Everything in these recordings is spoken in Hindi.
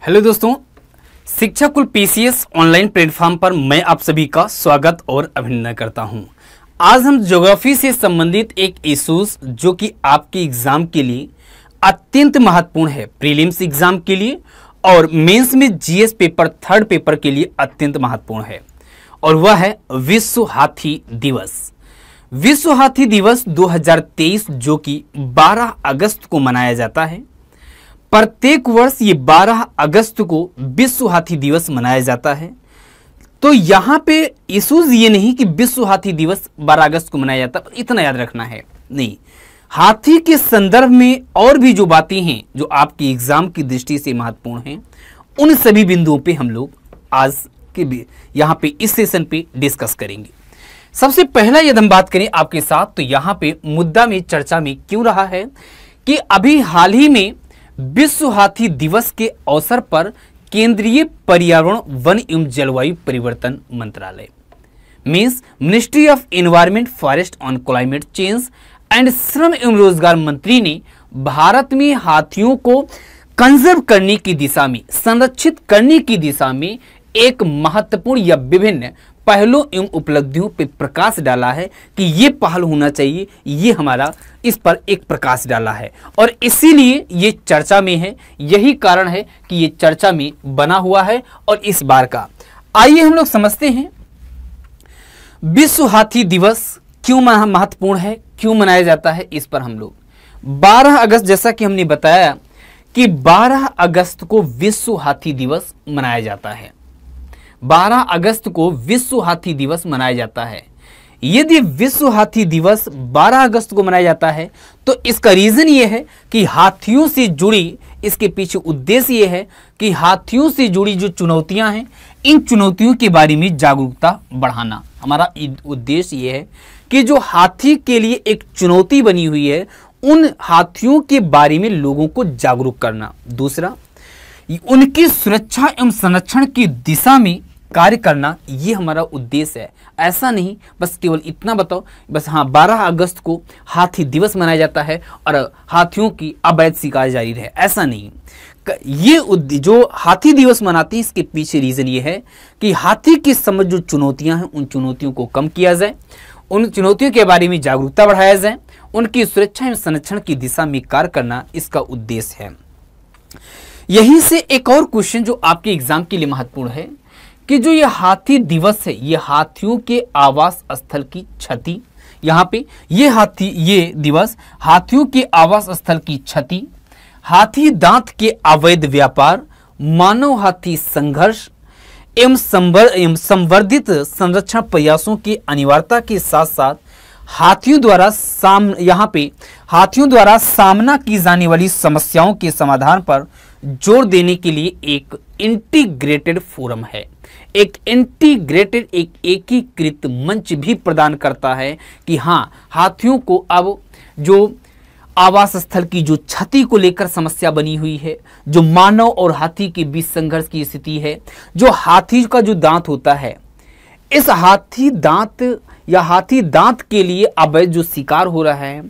हेलो दोस्तों, शिक्षा कुल पीसीएस ऑनलाइन प्लेटफॉर्म पर मैं आप सभी का स्वागत और अभिनंदन करता हूं। आज हम ज्योग्राफी से संबंधित एक इश्यूज जो कि आपके एग्जाम के लिए अत्यंत महत्वपूर्ण है, प्रीलिम्स एग्जाम के लिए और मेंस में जीएस पेपर थर्ड पेपर के लिए अत्यंत महत्वपूर्ण है, और वह है विश्व हाथी दिवस। विश्व हाथी दिवस 2023 जो कि 12 अगस्त को मनाया जाता है। प्रत्येक वर्ष ये 12 अगस्त को विश्व हाथी दिवस मनाया जाता है। तो यहाँ पे इश्यूज ये नहीं कि विश्व हाथी दिवस 12 अगस्त को मनाया जाता है, इतना याद रखना है नहीं। हाथी के संदर्भ में और भी जो बातें हैं जो आपकी एग्जाम की दृष्टि से महत्वपूर्ण हैं, उन सभी बिंदुओं पे हम लोग आज के यहाँ पे इस सेशन पे डिस्कस करेंगे। सबसे पहला यदि हम बात करें आपके साथ, तो यहाँ पे मुद्दा में चर्चा में क्यों रहा है कि अभी हाल ही में विश्व हाथी दिवस के अवसर पर केंद्रीय पर्यावरण वन एवं जलवायु परिवर्तन मंत्रालय means ministry of environment forest on climate change and श्रम एवं रोजगार मंत्री ने भारत में हाथियों को कंजर्व करने की दिशा में, संरक्षित करने की दिशा में एक महत्वपूर्ण या विभिन्न पहलों एवं उपलब्धियों पर प्रकाश डाला है कि ये पहल होना चाहिए। ये हमारा इस पर एक प्रकाश डाला है और इसीलिए ये चर्चा में है। यही कारण है कि ये चर्चा में बना हुआ है। और इस बार का आइए हम लोग समझते हैं विश्व हाथी दिवस क्यों महत्वपूर्ण है, क्यों मनाया जाता है। इस पर हम लोग 12 अगस्त, जैसा कि हमने बताया कि 12 अगस्त को विश्व हाथी दिवस मनाया जाता है। 12 अगस्त को विश्व हाथी दिवस मनाया जाता है। यदि विश्व हाथी दिवस 12 अगस्त को मनाया जाता है तो इसका रीजन ये है कि हाथियों से जुड़ी, इसके पीछे उद्देश्य ये है कि हाथियों से जुड़ी जो चुनौतियां हैं, इन चुनौतियों के बारे में जागरूकता बढ़ाना। हमारा उद्देश्य ये है कि जो हाथी के लिए एक चुनौती बनी हुई है, उन हाथियों के बारे में लोगों को जागरूक करना। दूसरा, उनकी सुरक्षा एवं संरक्षण की दिशा में कार्य करना, ये हमारा उद्देश्य है। ऐसा नहीं बस केवल इतना बताओ बस हाँ 12 अगस्त को हाथी दिवस मनाया जाता है और हाथियों की अवैध शिकार जारी रहे, ऐसा नहीं। ये जो हाथी दिवस मनाते हैं, इसके पीछे रीजन ये है कि हाथी के समझ जो चुनौतियां हैं, उन चुनौतियों को कम किया जाए, उन चुनौतियों के बारे में जागरूकता बढ़ाया जाए, उनकी सुरक्षा एवं संरक्षण की दिशा में कार्य करना इसका उद्देश्य है। यहीं से एक और क्वेश्चन जो आपके एग्जाम के लिए महत्वपूर्ण है कि जो ये हाथी दिवस है, ये हाथियों के आवास स्थल की क्षति, यहाँ पे ये दिवस हाथियों के आवास स्थल की क्षति, हाथी दांत के अवैध व्यापार, मानव हाथी संघर्ष एवं संवर्धित संरक्षण प्रयासों की अनिवार्यता के साथ साथ हाथियों द्वारा सामना की जाने वाली समस्याओं के समाधान पर जोर देने के लिए एक इंटीग्रेटेड फोरम है। एक इंटीग्रेटेड, एक एकीकृत मंच भी प्रदान करता है कि हाँ, हाथियों को अब जो आवास स्थल की जो क्षति को लेकर समस्या बनी हुई है, जो मानव और हाथी के बीच संघर्ष की स्थिति है, जो हाथी का जो दांत होता है, इस हाथी दांत के लिए अवैध जो शिकार हो रहा है,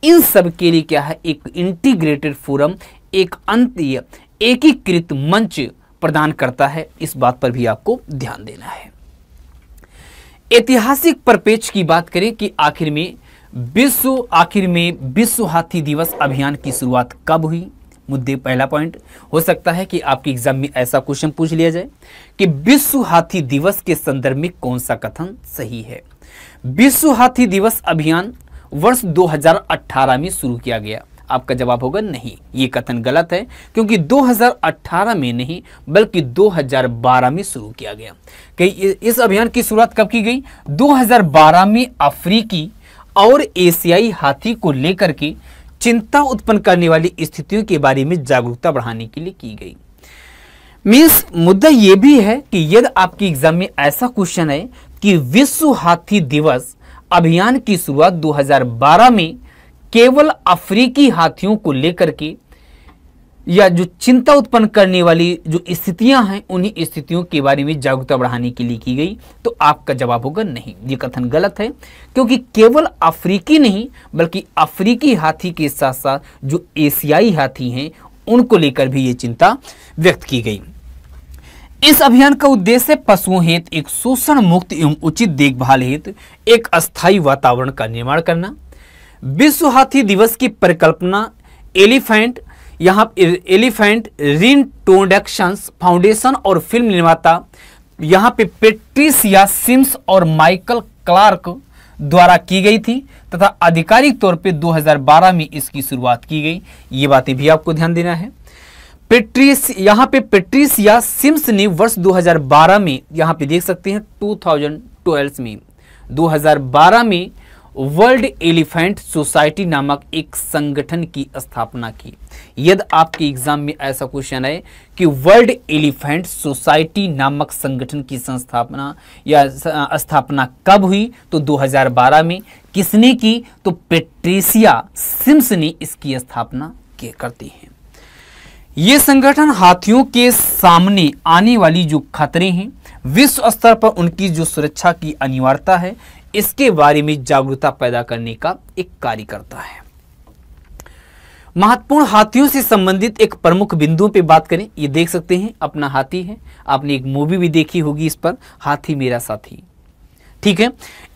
इन सब के लिए क्या है, एक इंटीग्रेटेड फोरम, एक एकीकृत मंच प्रदान करता है। इस बात पर भी आपको ध्यान देना है। ऐतिहासिक परिप्रेक्ष्य की बात करें कि आखिर में विश्व हाथी दिवस अभियान की शुरुआत कब हुई। मुद्दे पहला पॉइंट हो सकता है कि आपके एग्जाम में ऐसा क्वेश्चन पूछ लिया जाए कि विश्व हाथी दिवस के संदर्भ में कौन सा कथन सही है। विश्व हाथी दिवस अभियान वर्ष 2018 में शुरू किया गया। आपका जवाब होगा नहीं, ये कथन गलत है, क्योंकि 2018 में नहीं बल्कि 2012 में शुरू किया गया। कि इस अभियान की शुरुआत कब की गई? 2012 में अफ्रीकी और एशियाई हाथी को लेकर के चिंता उत्पन्न करने वाली स्थितियों के बारे में जागरूकता बढ़ाने के लिए की गई। मीन्स मुद्दा यह भी है कि यदि आपके एग्जाम में ऐसा क्वेश्चन है कि विश्व हाथी दिवस अभियान की शुरुआत 2012 में केवल अफ्रीकी हाथियों को लेकर के या जो चिंता उत्पन्न करने वाली जो स्थितियां हैं, उन्हीं स्थितियों के बारे में जागरूकता बढ़ाने के लिए की गई, तो आपका जवाब होगा नहीं, ये कथन गलत है। क्योंकि केवल अफ्रीकी नहीं बल्कि अफ्रीकी हाथी के साथ साथ जो एशियाई हाथी हैं, उनको लेकर भी ये चिंता व्यक्त की गई। इस अभियान का उद्देश्य पशुओं हेतु एक शोषण मुक्त एवं उचित देखभाल हेतु एक अस्थायी वातावरण का निर्माण करना। विश्व हाथी दिवस की परिकल्पना एलिफेंट रीइंट्रोडक्शंस फाउंडेशन और फिल्म निर्माता यहाँ पे पेट्रिसिया सिम्स और माइकल क्लार्क द्वारा की गई थी तथा आधिकारिक तौर पे 2012 में इसकी शुरुआत की गई। ये बातें भी आपको ध्यान देना है। यहाँ पे पेट्रिसिया सिम्स ने वर्ष 2012 में, यहाँ पे देख सकते हैं 2012 में 2012 में वर्ल्ड एलिफेंट सोसाइटी नामक एक संगठन की स्थापना की। यदि आपके एग्जाम में ऐसा क्वेश्चन है कि वर्ल्ड एलिफेंट सोसाइटी नामक संगठन की संस्थापना या स्थापना कब हुई, तो 2012 में। किसने की? तो पेट्रिसिया सिम्स ने इसकी स्थापना करती है। ये संगठन हाथियों के सामने आने वाली जो खतरे हैं, विश्व स्तर पर उनकी जो सुरक्षा की अनिवार्यता है, इसके बारे में जागरूकता पैदा करने का एक कार्य करता है। महत्वपूर्ण हाथियों से संबंधित एक प्रमुख बिंदुओं पे बात करें। ये देख सकते हैं अपना हाथी है, आपने एक मूवी भी देखी होगी इस पर, हाथी मेरा साथी, ठीक है।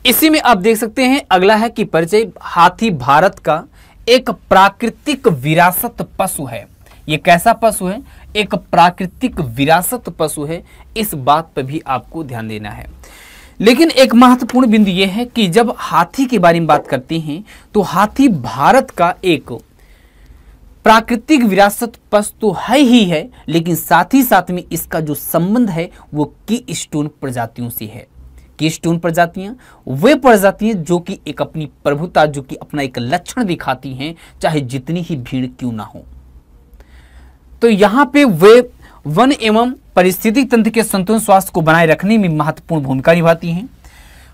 इसी में आप देख सकते हैं अगला है कि परिचय। हाथी भारत का एक प्राकृतिक विरासत पशु है। ये कैसा पशु है? एक प्राकृतिक विरासत पशु है। इस बात पर भी आपको ध्यान देना है। लेकिन एक महत्वपूर्ण बिंदु यह है कि जब हाथी के बारे में बात करते हैं तो हाथी भारत का एक प्राकृतिक विरासत पशु तो है ही है, लेकिन साथ ही साथ में इसका जो संबंध है वो कीस्टोन प्रजातियों से है। कीस्टोन प्रजातियां वे प्रजातियां जो कि एक अपनी प्रभुता, जो कि अपना एक लक्षण दिखाती हैं, चाहे जितनी ही भीड़ क्यों ना हो। तो यहाँ पे वे वन एवं परिस्थितिक तंत्र के संतुलन स्वास्थ्य को बनाए रखने में महत्वपूर्ण भूमिका निभाती हैं।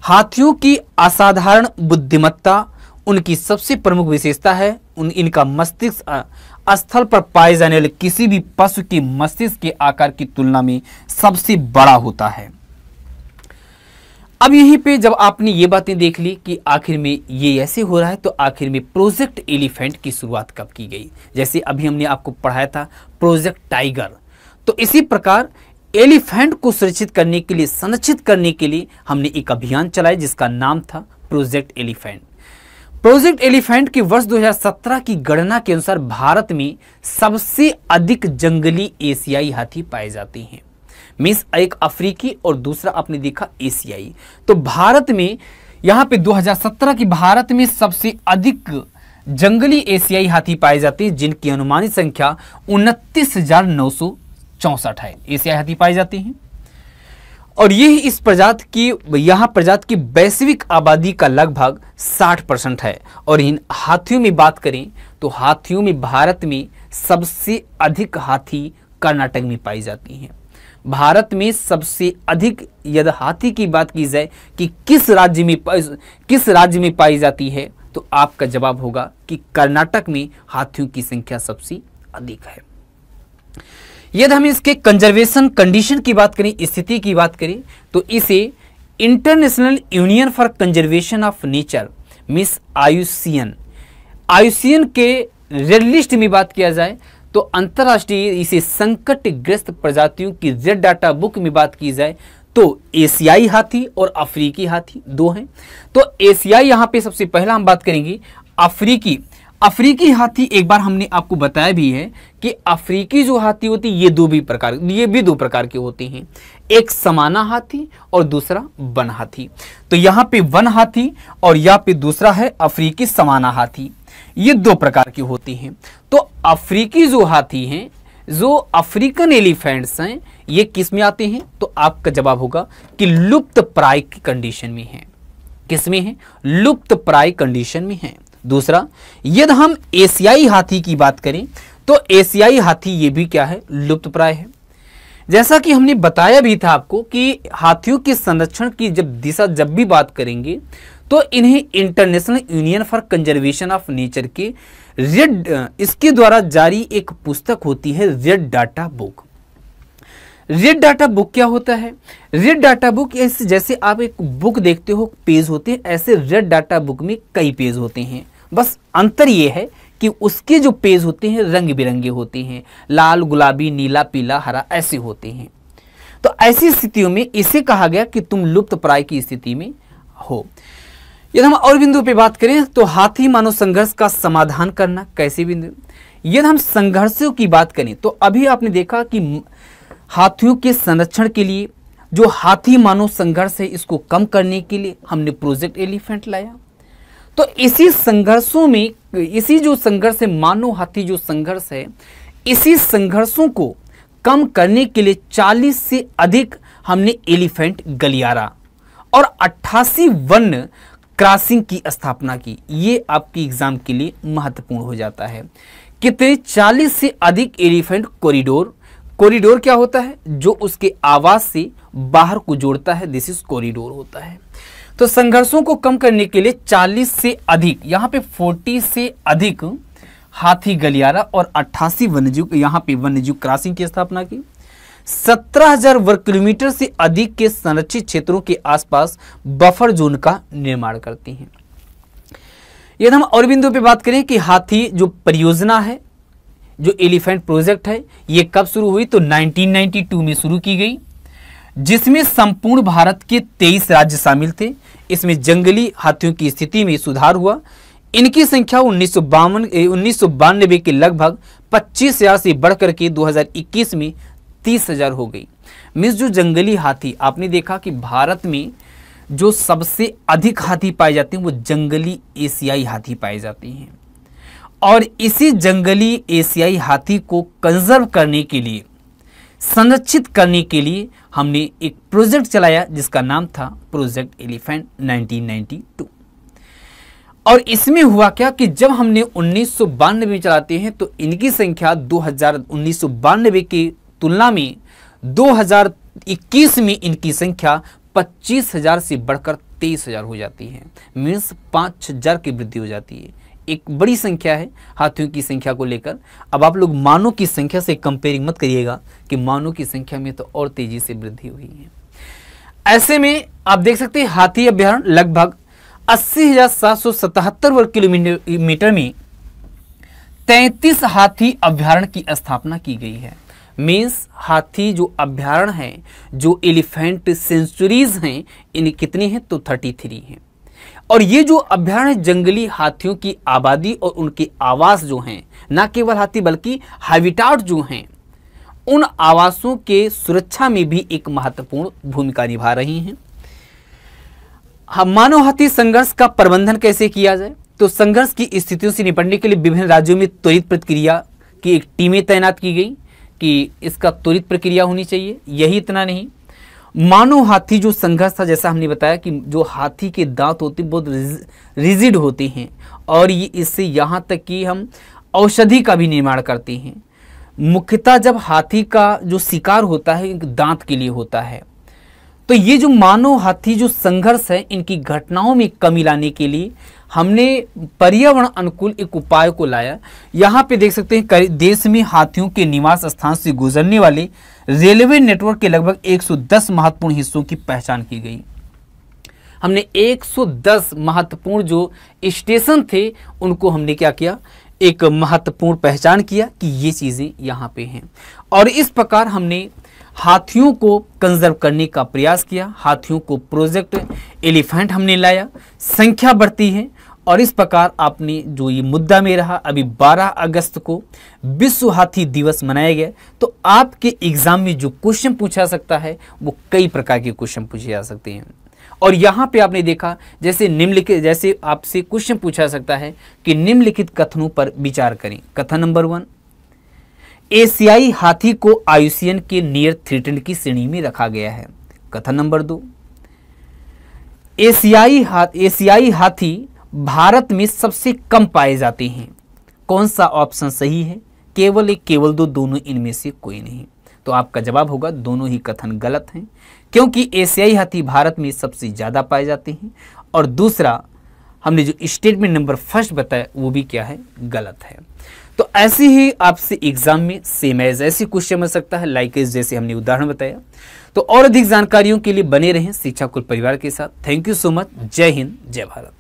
हाथियों की असाधारण बुद्धिमत्ता उनकी सबसे प्रमुख विशेषता है। इनका मस्तिष्क स्थल पर पाए जाने वाले किसी भी पशु के मस्तिष्क के आकार की तुलना में सबसे बड़ा होता है। अब यहीं पे जब आपने ये बातें देख ली कि आखिर में ये ऐसे हो रहा है, तो आखिर में प्रोजेक्ट एलिफेंट की शुरुआत कब की गई? जैसे अभी हमने आपको पढ़ाया था प्रोजेक्ट टाइगर, तो इसी प्रकार एलिफेंट को सुरक्षित करने के लिए, संरक्षित करने के लिए हमने एक अभियान चलाया जिसका नाम था प्रोजेक्ट एलिफेंट। प्रोजेक्ट एलिफेंट के वर्ष 2017 की गणना के अनुसार भारत में सबसे अधिक जंगली एशियाई हाथी पाए जाते हैं। मीन्स एक अफ्रीकी और दूसरा आपने देखा एशियाई। तो भारत में यहाँ पे 2017 की भारत में सबसे अधिक जंगली एशियाई हाथी पाए जाते हैं, जिनकी अनुमानित संख्या 29,964 है। एशियाई हाथी पाए जाते हैं और ये इस प्रजाति की, यहाँ प्रजाति की वैश्विक आबादी का लगभग 60% है। और इन हाथियों में बात करें तो हाथियों में भारत में सबसे अधिक हाथी कर्नाटक में पाई जाती हैं। भारत में सबसे अधिक यदि हाथी की बात की जाए कि किस राज्य में पाई जाती है, तो आपका जवाब होगा कि कर्नाटक में हाथियों की संख्या सबसे अधिक है। यदि हम इसके कंजर्वेशन कंडीशन की बात करें, स्थिति की बात करें, तो इसे international union for conservation of nature means IUCN के रेड लिस्ट में बात किया जाए तो अंतर्राष्ट्रीय इसे संकटग्रस्त प्रजातियों की रेड डाटा बुक में बात की जाए तो एशियाई हाथी और अफ्रीकी हाथी दो हैं। तो एशियाई यहाँ पे सबसे पहला हम बात करेंगे अफ्रीकी हाथी। एक बार हमने आपको बताया भी है कि अफ्रीकी जो हाथी होती है ये भी दो प्रकार के होते हैं, एक समाना हाथी और दूसरा वन हाथी। तो यहाँ पे वन हाथी और यहाँ पे दूसरा है अफ्रीकी समाना हाथी, ये दो प्रकार के होते हैं। तो अफ्रीकी जो हाथी हैं, जो अफ्रीकन एलिफेंट्स हैं, ये किस में आते हैं? तो आपका जवाब होगा कि लुप्त प्राय की कंडीशन में है। किस में है? लुप्त प्राय कंडीशन में है। दूसरा, यदि हम एशियाई हाथी की बात करें तो एशियाई हाथी ये भी क्या है? लुप्त प्राय है। जैसा कि हमने बताया भी था आपको कि हाथियों के संरक्षण की जब भी बात करेंगे तो इन्हें international union for conservation of nature के इसके द्वारा जारी एक पुस्तक होती है red data book. Red data book क्या होता है? रेड डाटा बुक जैसे आप एक बुक देखते हो पेज होते हैं, ऐसे रेड डाटा बुक में कई पेज होते हैं। बस अंतर ये है कि उसके जो पेज होते हैं रंग बिरंगे होते हैं, लाल, गुलाबी, नीला, पीला, हरा ऐसे होते हैं। तो ऐसी स्थितियों में इसे कहा गया कि तुम लुप्त प्राय की स्थिति में हो। यदि हम और बिंदु पे बात करें तो हाथी मानव संघर्ष का समाधान करना, कैसे बिंदु। यदि हम संघर्षों की बात करें तो अभी आपने देखा कि हाथियों के संरक्षण के लिए जो हाथी मानव संघर्ष है इसको कम करने के लिए हमने प्रोजेक्ट एलिफेंट लाया। तो इसी संघर्षों में, इसी जो संघर्ष है मानव हाथी जो संघर्ष है, इसी संघर्षों को कम करने के लिए 40 से अधिक हमने एलिफेंट गलियारा और 88 वन क्रॉसिंग की स्थापना की। ये आपकी एग्जाम के लिए महत्वपूर्ण हो जाता है। कितने? 40 से अधिक एलिफेंट कॉरिडोर। कॉरिडोर क्या होता है? जो उसके आवास से बाहर को जोड़ता है, दिस इज कॉरिडोर होता है। तो संघर्षों को कम करने के लिए 40 से अधिक, यहाँ पे 40 से अधिक हाथी गलियारा और 88 वन्यजीव, यहाँ पे वन्यजीव क्रॉसिंग की स्थापना की। 17,000 वर्ग किलोमीटर से अधिक के संरक्षित क्षेत्रों के आसपास बफर जोन का निर्माण करती हैं। यदि हम और बिंदु पे बात करें कि हाथी जो परियोजना है, जो एलिफेंट प्रोजेक्ट है, ये कब शुरू हुई? तो 1992 में शुरू की गई, जिसमें संपूर्ण भारत के 23 राज्य शामिल थे। इसमें जंगली हाथियों की स्थिति में सुधार हुआ। इनकी संख्या 1992 के लगभग 25,000 से बढ़कर के 2021 में 30,000 हो गई। मीन्स जो जंगली हाथी, आपने देखा कि भारत में जो सबसे अधिक हाथी पाए जाते हैं वो जंगली एशियाई हाथी पाए जाते हैं। और इसी जंगली एशियाई हाथी को कंजर्व करने के लिए, संरक्षित करने के लिए हमने एक प्रोजेक्ट चलाया जिसका नाम था प्रोजेक्ट एलिफेंट 1992। और इसमें हुआ क्या कि जब हमने 1992 में चलाते हैं तो इनकी संख्या 1992 की तुलना में 2021 में इनकी संख्या 25,000 से बढ़कर 23,000 हो जाती है। मीन्स 5,000 की वृद्धि हो जाती है। एक बड़ी संख्या है हाथियों की संख्या को लेकर। अब आप लोग मानव की संख्या से कंपेयरिंग मत करिएगा कि मानव की संख्या में तो और तेजी से वृद्धि हुई है। ऐसे में आप देख सकते हैं हाथी अभ्यारण्य लगभग 80,777 वर्ग किलोमीटर में 33 हाथी अभ्यारण्य की स्थापना की गई है। मीन्स हाथी जो अभ्यारण्य है, जो एलिफेंट सेंचुरीज हैं, इन्हें कितनी हैं? तो 33 हैं। और ये जो अभ्यारण्य जंगली हाथियों की आबादी और उनके आवास जो हैं, ना केवल हाथी बल्कि हैबिटाट जो हैं, उन आवासों के सुरक्षा में भी एक महत्वपूर्ण भूमिका निभा रही हैं। मानव हाथी संघर्ष का प्रबंधन कैसे किया जाए? तो संघर्ष की स्थितियों से निपटने के लिए विभिन्न राज्यों में त्वरित प्रतिक्रिया की एक टीमें तैनात की गई कि इसका त्वरित प्रक्रिया होनी चाहिए। यही इतना नहीं, मानव हाथी जो संघर्ष था, जैसा हमने बताया कि जो हाथी के दांत होते हैं बहुत रिजिड होते हैं और ये इससे यहाँ तक कि हम औषधि का भी निर्माण करते हैं। मुख्यतः जब हाथी का जो शिकार होता है दांत के लिए होता है। तो ये जो मानव हाथी जो संघर्ष है, इनकी घटनाओं में कमी लाने के लिए हमने पर्यावरण अनुकूल एक उपाय को लाया। यहाँ पे देख सकते हैं देश में हाथियों के निवास स्थान से गुजरने वाले रेलवे नेटवर्क के लगभग 110 महत्वपूर्ण हिस्सों की पहचान की गई। हमने 110 महत्वपूर्ण जो स्टेशन थे उनको हमने क्या किया? एक महत्वपूर्ण पहचान किया कि ये चीजें यहाँ पे हैं। और इस प्रकार हमने हाथियों को कंजर्व करने का प्रयास किया। हाथियों को प्रोजेक्ट एलिफेंट हमने लाया, संख्या बढ़ती है। और इस प्रकार आपने जो ये मुद्दा में रहा, अभी 12 अगस्त को विश्व हाथी दिवस मनाया गया। तो आपके एग्जाम में जो क्वेश्चन पूछा सकता है वो कई प्रकार के क्वेश्चन पूछे जा सकते हैं। और यहाँ पे आपने देखा जैसे निम्नलिखित, जैसे आपसे क्वेश्चन पूछा सकता है कि निम्नलिखित कथनों पर विचार करें। कथन नंबर 1, एशियाई हाथी को आयुसियन के नियर थ्रेटेंड की श्रेणी में रखा गया है। कथन नंबर 2, एशियाई हाथी भारत में सबसे कम पाए जाते हैं। कौन सा ऑप्शन सही है? केवल एक, केवल दो, दोनों इनमें से कोई नहीं। तो आपका जवाब होगा दोनों ही कथन गलत हैं, क्योंकि एशियाई हाथी भारत में सबसे ज़्यादा पाए जाते हैं। और दूसरा हमने जो स्टेटमेंट नंबर फर्स्ट बताया वो भी क्या है? गलत है। तो ऐसे ही आपसे एग्जाम में सेम एज ऐसे क्वेश्चन मिल सकता है, लाइक जैसे हमने उदाहरण बताया। तो और अधिक जानकारियों के लिए बने रहें शिक्षा कुल परिवार के साथ। Thank you so much. जय हिंद, जय भारत।